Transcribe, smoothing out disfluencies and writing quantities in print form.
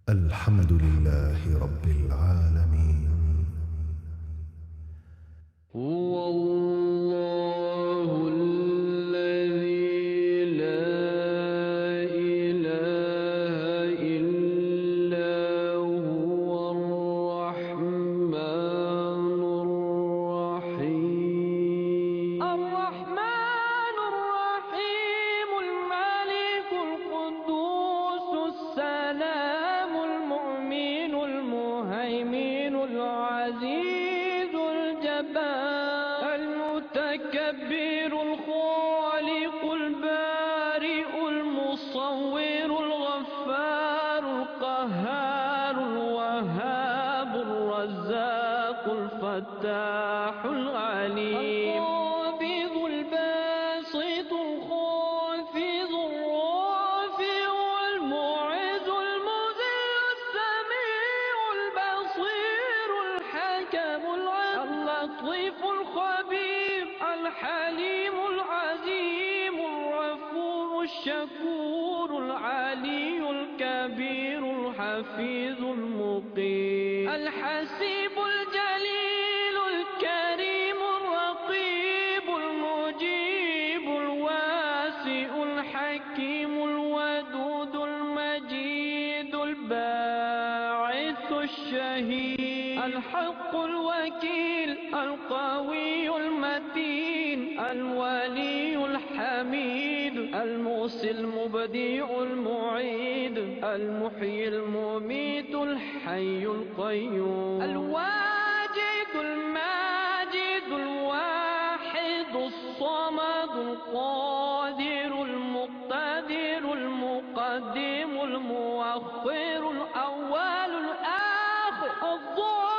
الحمد لله رب العالمين. هو الله الذي لا إله إلا هو الرحمن الرحيم الملك القدوس السلام المؤمن المهيمن العزيز الجبار المتكبر الخالق البارئ المصور الغفار القهار الوهاب الرزاق الفتاح العليم القابض الباسط الخافض الرافع المعز المذل السميع البصير الحكم اللطيف الخبير الحليم العظيم الغفور الشكور العلي الكبير الحفيظ المقيم الحسيب الجليل الكريم الرقيب المجيب الواسع الحكيم الودود المجيد الباعث الشهيد الحق الوكيل القوي المتين الولي الحميد المحصي المبدع المعيد المحيي المميت الحي القيوم الواجد الماجد الواحد الصمد القادر المقتدر المقدم المؤخر الأول الآخر الظاهر